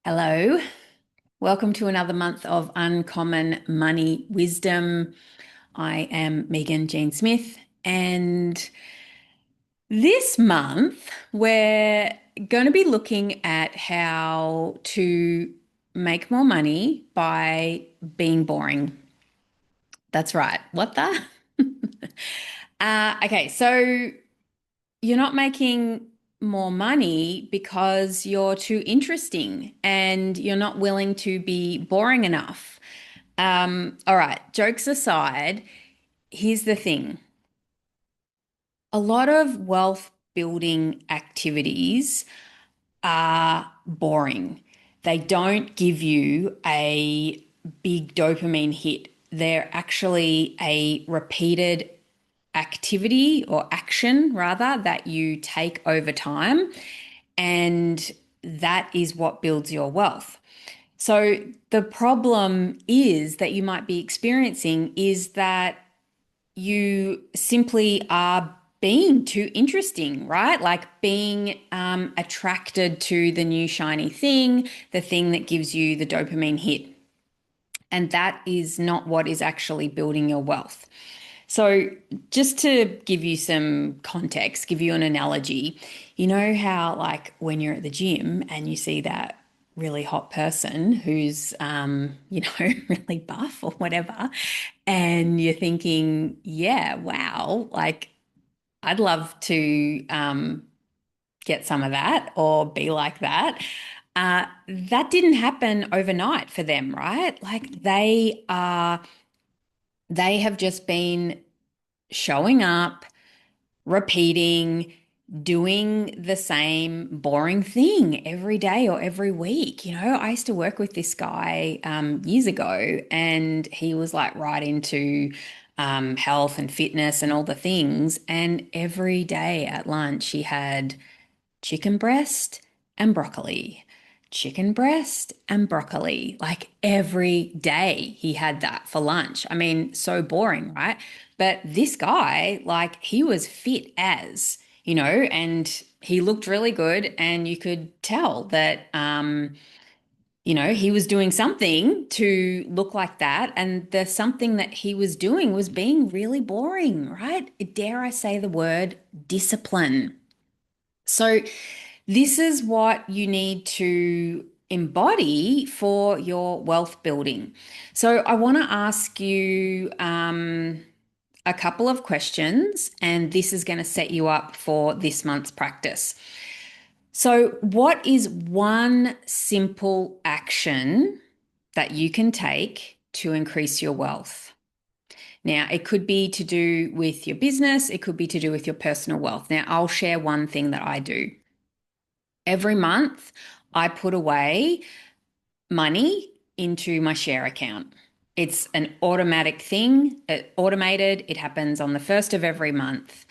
Hello, welcome to another month of Uncommon Money Wisdom. I am Megan Jean Smith, and this month we're going to be looking at how to make more money by being boring. That's right. What the? Okay, so you're not making more money because you're too interesting and you're not willing to be boring enough. All right, jokes aside, here's the thing. A lot of wealth building activities are boring. They don't give you a big dopamine hit. They're actually a repeated activity or action, rather, that you take over time. And that is what builds your wealth. So the problem is that you might be experiencing is that you simply are being too interesting, right? Like being attracted to the new shiny thing, the thing that gives you the dopamine hit. And that is not what is actually building your wealth. So, just to give you some context, give you an analogy, you know how, like, when you're at the gym and you see that really hot person who's, really buff or whatever, and you're thinking, yeah, wow, like, I'd love to get some of that or be like that. That didn't happen overnight for them, right? Like, they have just been showing up, repeating, doing the same boring thing every day or every week. You know, I used to work with this guy years ago, and he was like right into health and fitness and all the things. And every day at lunch, he had chicken breast and broccoli. Chicken breast and broccoli. Like every day he had that for lunch. I mean, so boring, right? But this guy, like, he was fit as, and he looked really good. And you could tell that, he was doing something to look like that. And the something that he was doing was being really boring, right? Dare I say the word discipline? So, this is what you need to embody for your wealth building. So, I want to ask you a couple of questions, and this is going to set you up for this month's practice. So, what is one simple action that you can take to increase your wealth? Now, it could be to do with your business, it could be to do with your personal wealth. Now, I'll share one thing that I do. Every month, I put away money into my share account. It's an automatic thing, automated. It happens on the first of every month.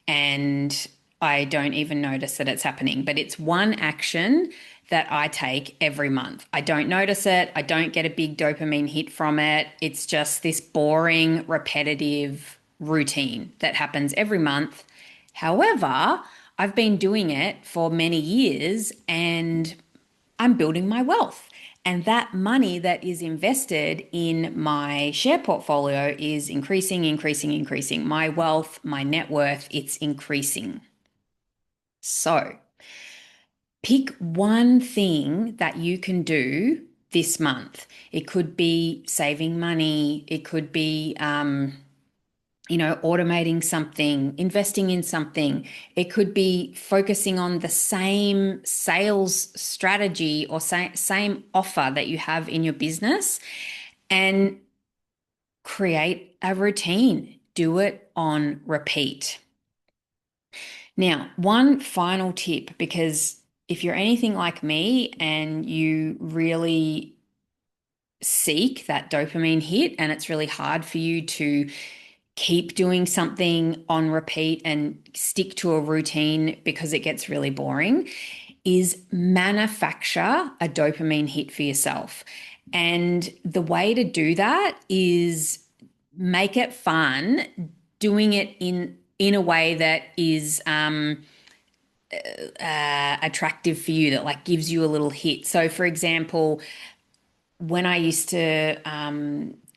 And I don't even notice that it's happening, but it's one action that I take every month. I don't notice it. I don't get a big dopamine hit from it. It's just this boring, repetitive routine that happens every month. However, I've been doing it for many years and I'm building my wealth. And that money that is invested in my share portfolio is increasing, increasing, increasing. My wealth, my net worth, it's increasing. So pick one thing that you can do this month. It could be saving money, it could be, automating something, investing in something. It could be focusing on the same sales strategy or same offer that you have in your business and create a routine. Do it on repeat. Now, one final tip, because if you're anything like me and you really seek that dopamine hit and it's really hard for you to keep doing something on repeat and stick to a routine because it gets really boring, is manufacture a dopamine hit for yourself. And the way to do that is make it fun, doing it in a way that is attractive for you that like gives you a little hit. So, for example, when I used to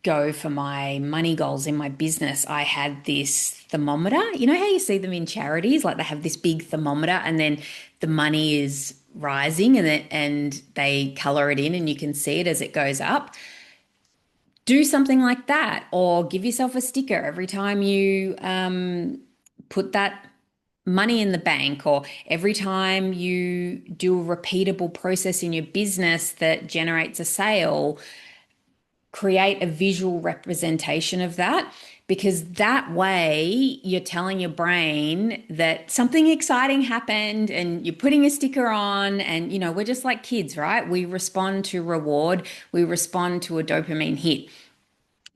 go for my money goals in my business, I had this thermometer. You know how you see them in charities, like they have this big thermometer, and then the money is rising, and they color it in, and you can see it as it goes up. Do something like that, or give yourself a sticker every time you put that money in the bank, or every time you do a repeatable process in your business that generates a sale, create a visual representation of that, because that way you're telling your brain that something exciting happened and you're putting a sticker on. And, we're just like kids, right? We respond to reward, we respond to a dopamine hit.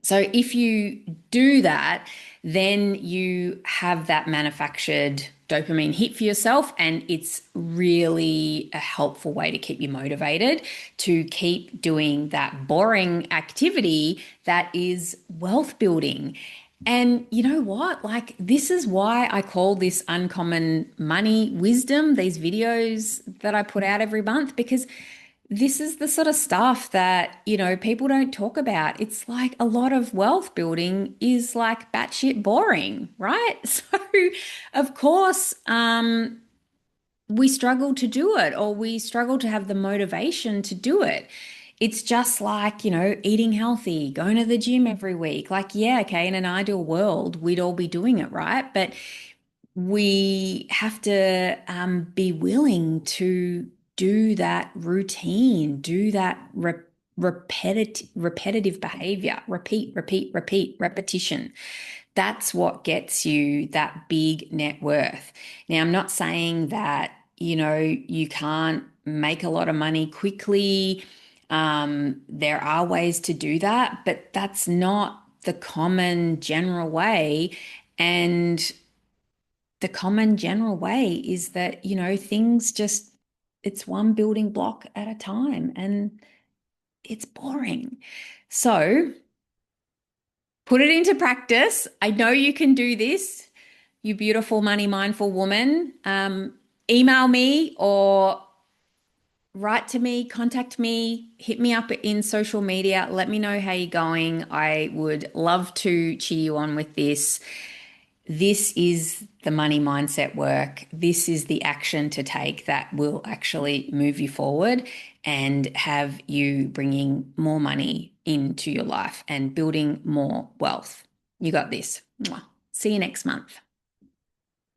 So if you do that, then you have that manufactured dopamine hit for yourself, and it's really a helpful way to keep you motivated to keep doing that boring activity that is wealth building. And you know what? Like, this is why I call this Uncommon Money Wisdom, these videos that I put out every month, because this is the sort of stuff that, people don't talk about. It's like a lot of wealth building is like batshit boring, right? So, of course, we struggle to do it, or we struggle to have the motivation to do it. It's just like, eating healthy, going to the gym every week. Like, yeah, okay, in an ideal world, we'd all be doing it, right? But we have to be willing to do that routine, do that repetitive behavior, repeat, repetition. That's what gets you that big net worth. Now, I'm not saying that, you can't make a lot of money quickly. There are ways to do that, but that's not the common general way. And the common general way is that, things just, it's one building block at a time, and it's boring. So put it into practice. I know you can do this, you beautiful money mindful woman. Email me or write to me, contact me, hit me up in social media. Let me know how you're going. I would love to cheer you on with this. This is the money mindset work. This is the action to take that will actually move you forward and have you bringing more money into your life and building more wealth. You got this. Mwah. See you next month.